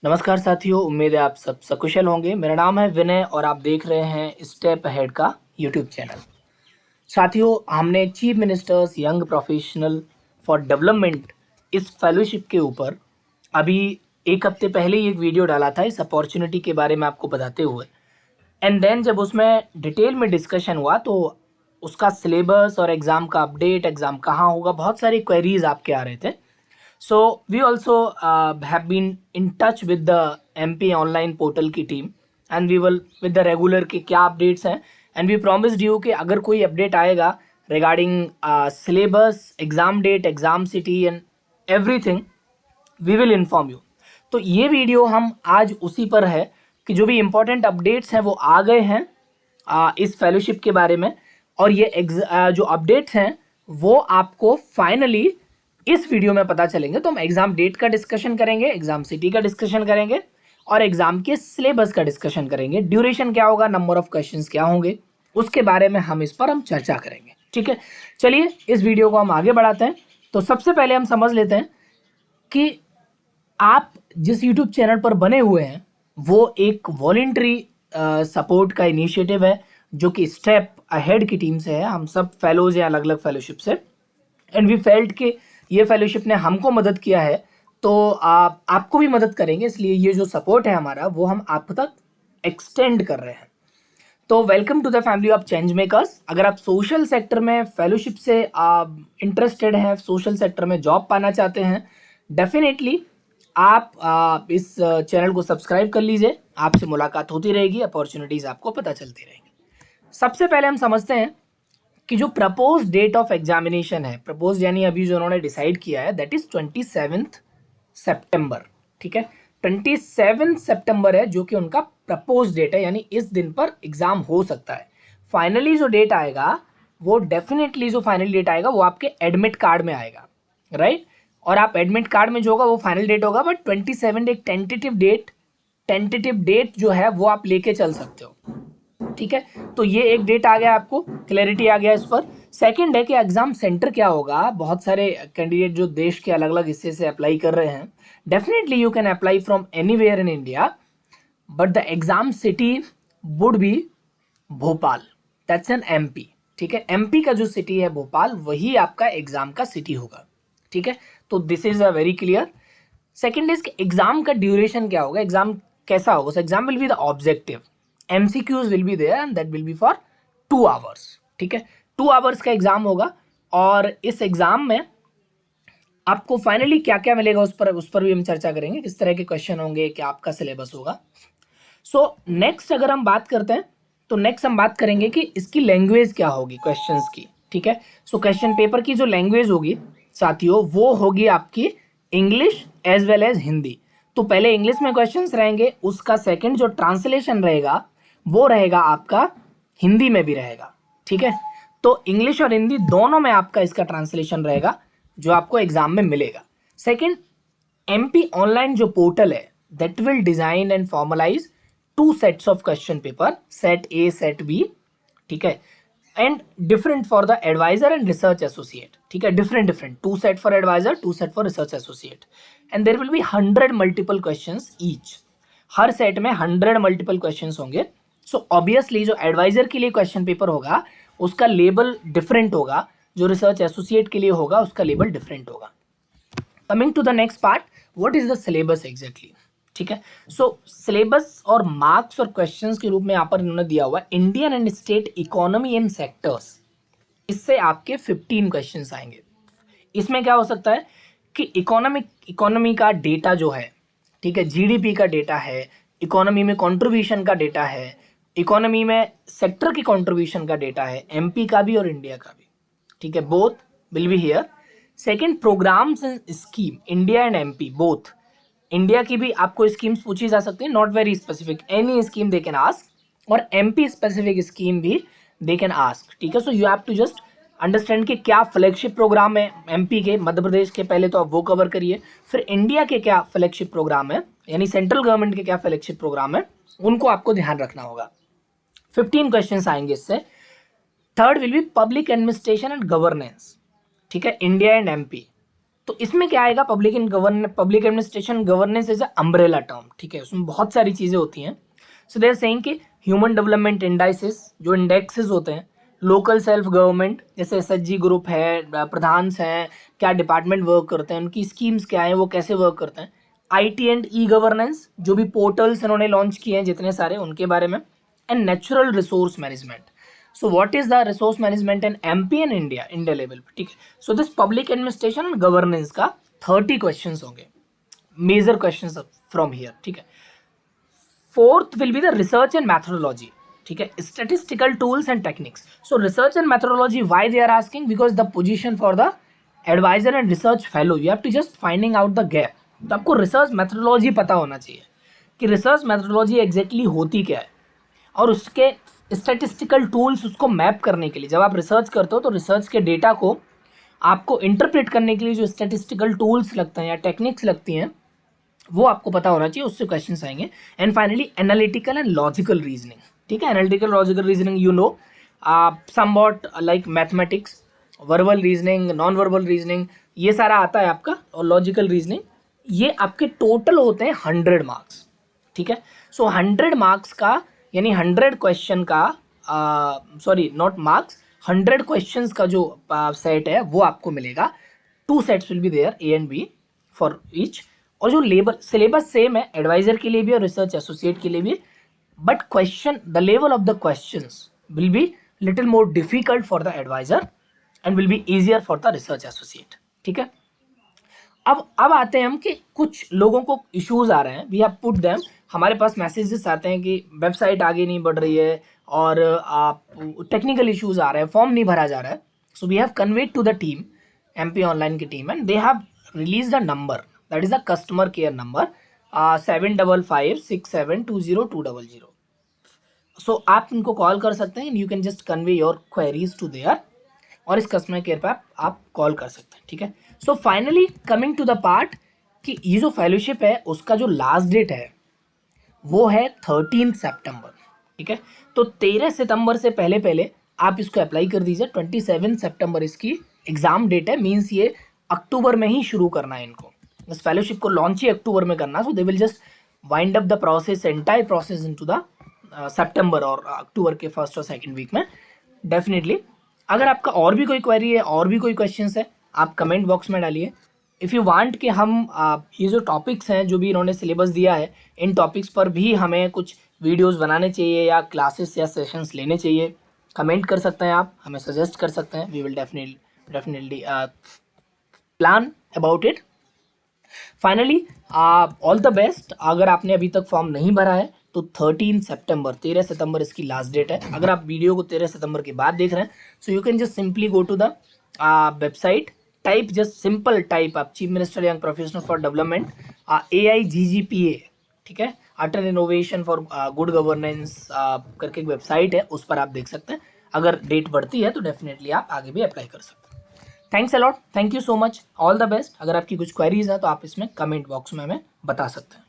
नमस्कार साथियों, उम्मीद है आप सब सकुशल होंगे। मेरा नाम है विनय और आप देख रहे हैं स्टेप अहेड का यूट्यूब चैनल। साथियों, हमने chief ministers young professional for development इस फेलोशिप के ऊपर अभी एक हफ्ते पहले ही एक वीडियो डाला था इस अपॉर्चुनिटी के बारे में आपको बताते हुए। एंड देन जब उसमें डिटेल में डिस्कशन हुआ तो उसका सिलेबस और एग्ज़ाम का अपडेट, एग्ज़ाम कहाँ होगा, बहुत सारी क्वेरीज आपके आ रहे थे। So we also have been in touch with the MP online portal की team and we will with the regular के क्या अपडेट्स हैं एंड वी प्रॉमिस्ड यू कि अगर कोई अपडेट आएगा regarding syllabus, exam date, exam city and everything, we will inform you. तो ये वीडियो हम आज उसी पर है कि जो भी इम्पोर्टेंट अपडेट्स हैं वो आ गए हैं इस फेलोशिप के बारे में, और ये जो अपडेट्स हैं वो आपको फाइनली इस वीडियो में पता चलेंगे। तो हम एग्जाम डेट का डिस्कशन करेंगे, एग्जाम सिटी का डिस्कशन करेंगे और एग्जाम के सिलेबस का डिस्कशन करेंगे। ड्यूरेशन क्या होगा, नंबर ऑफ क्वेश्चंस क्या होंगे, उसके बारे में हम इस पर चर्चा करेंगे। ठीक है, चलिए इस वीडियो को हम आगे बढ़ाते हैं। तो सबसे पहले हम समझ लेते हैं कि आप जिस यूट्यूब चैनल पर बने हुए हैं वो एक वॉलेंट्री सपोर्ट का इनिशिएटिव है जो कि स्टेप अहेड की टीम से है। हम सब फेलोज हैं अलग अलग फेलोशिप से, एंड वी फेल्ट कि ये फेलोशिप ने हमको मदद किया है तो आपको भी मदद करेंगे, इसलिए ये जो सपोर्ट है हमारा वो हम आप तक एक्सटेंड कर रहे हैं। तो welcome to the family of change makers. अगर आप सोशल सेक्टर में फेलोशिप से इंटरेस्टेड हैं, सोशल सेक्टर में जॉब पाना चाहते हैं, डेफिनेटली आप इस चैनल को सब्सक्राइब कर लीजिए। आपसे मुलाकात होती रहेगी, अपॉर्चुनिटीज़ आपको पता चलती रहेंगी। सबसे पहले हम समझते हैं कि जो प्रपोज डेट ऑफ एग्जामिनेशन है, प्रपोज यानी अभी जो उन्होंने डिसाइड किया है, दैट इज 27 सितंबर। ठीक है, 27 सितंबर है जो कि उनका प्रपोज डेट है, यानी इस दिन पर एग्जाम हो सकता है। फाइनली जो डेट आएगा वो डेफिनेटली जो फाइनल डेट आएगा वो आपके एडमिट कार्ड में आएगा, राइट। और आप एडमिट कार्ड में जो होगा वो फाइनल डेट होगा, बट 27 एक टेंटेटिव डेट जो है वो आप लेके चल सकते हो। ठीक है, तो ये एक डेट आ गया, आपको क्लैरिटी आ गया इस पर। सेकंड है कि एग्जाम सेंटर क्या होगा। बहुत सारे कैंडिडेट जो देश के अलग अलग हिस्से से अप्लाई कर रहे हैं, definitely you can apply from anywhere in India, but the exam city would be Bhopal, that's an MP. ठीक है, एमपी का जो सिटी है भोपाल, वही आपका एग्जाम का सिटी होगा। ठीक है, तो this is a very clear. Second is कि एग्जाम का ड्यूरेशन क्या होगा, एग्जाम कैसा होगा। Exam will be the objective, MCQs will be there and that will be for 2 hours. ठीक है, 2 आवर्स का एग्जाम होगा और इस एग्जाम में आपको फाइनली क्या क्या मिलेगा उस पर भी हम चर्चा करेंगे, किस तरह के क्वेश्चन होंगे, क्या आपका सिलेबस होगा। सो नेक्स्ट अगर हम बात करते हैं तो नेक्स्ट हम बात करेंगे कि इसकी लैंग्वेज क्या होगी क्वेश्चंस की। ठीक है, सो क्वेश्चन पेपर की जो लैंग्वेज होगी साथियों वो होगी आपकी English as well as Hindi. तो पहले इंग्लिश में क्वेश्चंस रहेंगे, उसका सेकंड जो ट्रांसलेशन रहेगा वो रहेगा आपका हिंदी में भी रहेगा। ठीक है, तो इंग्लिश और हिंदी दोनों में आपका इसका ट्रांसलेशन रहेगा जो आपको एग्जाम में मिलेगा। सेकंड, MP ऑनलाइन जो पोर्टल है that will design and formalize 2 sets of question paper, set A set B. ठीक है, and different for the advisor and research associate. ठीक है, different 2 set for advisor, 2 set for research associate, and there will be 100 multiple questions each. हर set में 100 multiple questions होंगे। So obviously जो adviser के लिए क्वेश्चन पेपर होगा उसका लेबल डिफरेंट होगा, जो रिसर्च एसोसिएट के लिए होगा उसका लेबल डिफरेंट होगा। Coming to the next part, what is the syllabus exactly. ठीक है, सो सिलेबस और मार्क्स और क्वेश्चंस के रूप में यहाँ पर इन्होंने दिया हुआ Indian and state economy and sectors. इससे आपके 15 क्वेश्चंस आएंगे। इसमें क्या हो सकता है कि इकोनॉमी का डेटा जो है, ठीक है, GDP का डेटा है, इकोनॉमी में कंट्रीब्यूशन का डेटा है, इकोनॉमी में सेक्टर की कंट्रीब्यूशन का डेटा है, MP का भी और इंडिया का भी। ठीक है, both will be here. Second, programmes and scheme, India and MP both. India की भी आपको स्कीम्स पूछी जा सकती है, not very specific, any scheme they can ask, और MP स्पेसिफिक स्कीम भी दे कैन आस्क। ठीक है, so you have to just understand कि क्या फ्लैगशिप प्रोग्राम है MP के, मध्य प्रदेश के, पहले तो आप वो कवर करिए। फिर इंडिया के क्या फ्लैगशिप प्रोग्राम है, यानी सेंट्रल गवर्नमेंट के क्या फ्लैगशिप प्रोग्राम है, उनको आपको ध्यान रखना होगा। 15 क्वेश्चंस आएंगे इससे। Third will be public administration and governance. ठीक है, इंडिया एंड MP। तो इसमें क्या आएगा, public administration governance is a umbrella term, ठीक है, उसमें बहुत सारी चीजें होती हैं. सो दे आर सेइंग कि ह्यूमन डेवलपमेंट इंडाइसेस, जो इंडेक्सेस होते हैं, लोकल सेल्फ गवर्नमेंट जैसे एसएचजी ग्रुप है, प्रधान हैं, क्या डिपार्टमेंट वर्क करते हैं, उनकी स्कीम्स क्या है, वो कैसे वर्क करते हैं, आईटी एंड ई गवर्नेंस, जो भी पोर्टल्स इन्होंने लॉन्च किए हैं जितने सारे, उनके बारे में, and natural resource management. So what is the resource management in MP and India level पे, ठीक है. So this public administration and governance का 30 क्वेश्चंस होंगे, मेजर क्वेश्चंस फ्रॉम हियर, ठीक है. Fourth will be the research and methodology, ठीक है, statistical tools and techniques. So research and methodology, why they are asking, because the position for the advisor and research fellow, you have to just finding out the gap. तो आपको research methodology पता होना चाहिए कि research methodology exactly होती क्या है, और उसके स्टैटिस्टिकल टूल्स उसको मैप करने के लिए, जब आप रिसर्च करते हो तो रिसर्च के डेटा को आपको इंटरप्रेट करने के लिए जो स्टैटिस्टिकल टूल्स लगते हैं या टेक्निक्स लगती हैं, वो आपको पता होना चाहिए, उससे क्वेश्चंस आएंगे. And finally analytical and logical reasoning, ठीक है. Analytical logical reasoning, you know, somewhat like mathematics, verbal reasoning, non verbal reasoning, ये सारा आता है आपका. और लॉजिकल रीजनिंग, ये आपके टोटल होते हैं 100 मार्क्स, ठीक है. सो 100 मार्क्स का, यानी 100 क्वेश्चन का, सॉरी नॉट मार्क्स, 100 क्वेश्चंस का जो सेट है वो आपको मिलेगा. 2 sets will be there, A and B for each. और जो सिलेबस सेम है एडवाइजर के लिए भी और रिसर्च एसोसिएट के लिए भी, but question, the level of the questions will be little more difficult for the advisor and will be easier for the research associate, ठीक है. अब आते हैं हम कि कुछ लोगों को इश्यूज आ रहे हैं, वी हैव पुट देम, हमारे पास मैसेजेस आते हैं कि वेबसाइट आगे नहीं बढ़ रही है और आप टेक्निकल इश्यूज आ रहे हैं, फॉर्म नहीं भरा जा रहा है. So we have conveyed to the team, MP online की team, and they have release the number, that is the customer care number 7556720200. So आप इनको कॉल कर सकते हैं, you can just convey your queries to there, और इस customer care पे आप कॉल कर सकते हैं, ठीक है. So finally coming to the part कि ये जो फेलोशिप है उसका जो लास्ट डेट है वो है 13 सितंबर, ठीक है. तो 13 सितंबर से पहले आप इसको अप्लाई कर दीजिए. 27 सितंबर इसकी एग्जाम डेट है, मीन्स ये अक्टूबर में ही शुरू करना है इनको, इस फेलोशिप को लॉन्च ही अक्टूबर में करना. So they will just wind up the process, entire process into the September और अक्टूबर के फर्स्ट और सेकंड वीक में डेफिनेटली. अगर आपका और भी कोई क्वेरी है, और भी कोई क्वेश्चंस है, आप कमेंट बॉक्स में डालिए. इफ़ यू वांट कि हम ये जो टॉपिक्स हैं जो भी इन्होंने सिलेबस दिया है, इन टॉपिक्स पर भी हमें कुछ वीडियोस बनाने चाहिए या क्लासेस या सेशंस लेने चाहिए, कमेंट कर सकते हैं, आप हमें सजेस्ट कर सकते हैं. We will definitely plan about it. Finally all the best. अगर आपने अभी तक फॉर्म नहीं भरा है तो 13 सितंबर इसकी लास्ट डेट है. अगर आप वीडियो को 13 सितंबर के बाद देख रहे हैं, so you can just simply go to the website, type just simple type आप chief minister young professional for development AIGGPA, ठीक है, Atal innovation for good governance करके एक वेबसाइट है, उस पर आप देख सकते हैं. अगर डेट बढ़ती है तो डेफिनेटली आप आगे भी अप्लाई कर सकते हैं. Thanks a lot, thank you so much, all the best. अगर आपकी कुछ क्वेरीज हैं तो आप इसमें कमेंट बॉक्स में हमें बता सकते हैं.